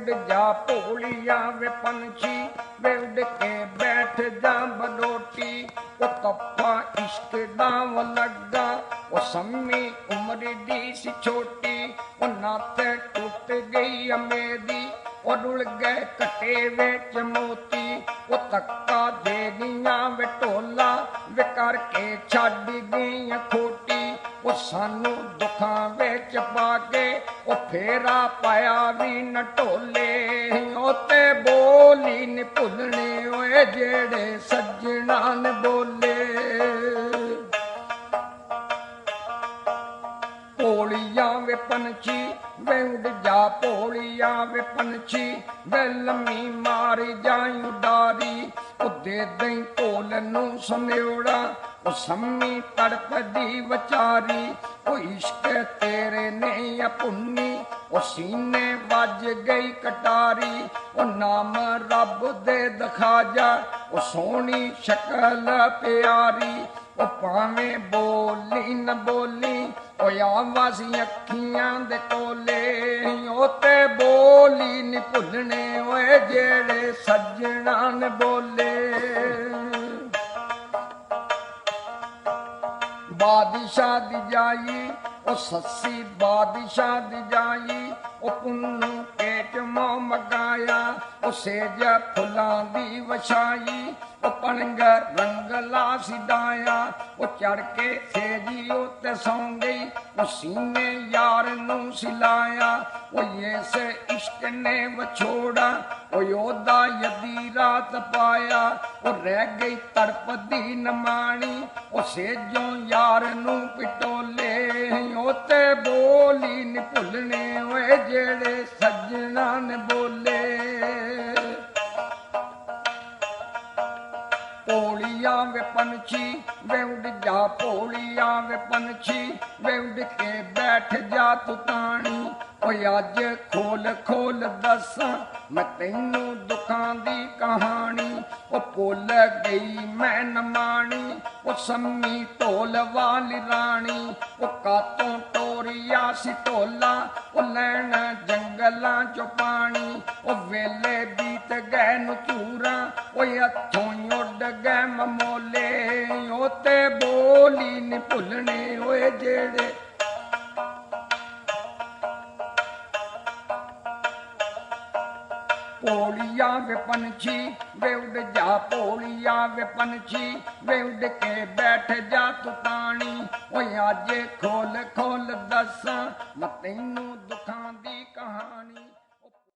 उड़ जा भोलिया वे पंछी वे उड़ के बैठ जा बडोटी ओ तप्पा इश्क दाव लगा ओ सम्मी उम्र दी सी छोटी ओ नाते टूट गई मेरी ओ रुल गए कटे विच मोती ओ तक्का दे गईयां वे ढोला वे करके छड्ड गईयां खोटी ओ सानू दुखां विच पा के ओ फेरा पाया भी न ढोले ओ ते बोली नी भुलने ओए जेड़े सज्जणा ने बोले भोलिया वे पंछी वे उड़ जा भोलिया वे पंछी वे लम्मी मारी जाई उडारी ओ दे दई ढोल नू सन्योड़ा ओ सम्मी तड़पदी विचारी ओ इश्क तेरे ने अपुन्नी ओ सीने वज गई कटारी ओ नाम रब दे दिखा जा ओ सोहनी शक्ल प्यारी ओ भावें बोली न बोली ओ आवाज़ अखियां दे कोले ओ ते बोली नी भुलने ओए जेड़े सज्जणा ने बोले बादशाह दी जाई ओ सस्सी बादशाह दी जाई ओ पुन्नू पेट मों मगाया ओ सेज फुलां दी वछाई ओ पणग रंगला सिडाया ओ चढ़ के सेजी उत्ते सौं गई ओ सीने यार नू सिलाया ओ ये से इश्क ने वछोड़ा ओ योदा यदी रात पाया ओ रह गई तड़पदी नमाणी ओ सेजों यार नू पिटोले ओ ते बोली नी भुलने ओए जेड़े सज्जणा ने बोले भोलिया वे पंछी वे उड़ जा भोलिया वे पंछी वे उड़ के बैठ जा तू ताणी ओ अज खोल खोल दसां मैं तैनू दुखां दी कहानी ओ भुल गई मैं नमाणी ओ सम्मी ढोल वाली रानी ओ कातों टोरिया सी ढोला ओ लैण जंगलां चो पानी ओ वेले बीत गए नचूरां ओ हथों उड़ गए ममोले ओ ते बोली नी भुलने ओए जेड़े भोलिया वे पंछी वे उड़ जा भोलिया वे पंछी वे उड़ के बैठ जा तू ताणी ओ अज खोल खोल दसां मैं तैनू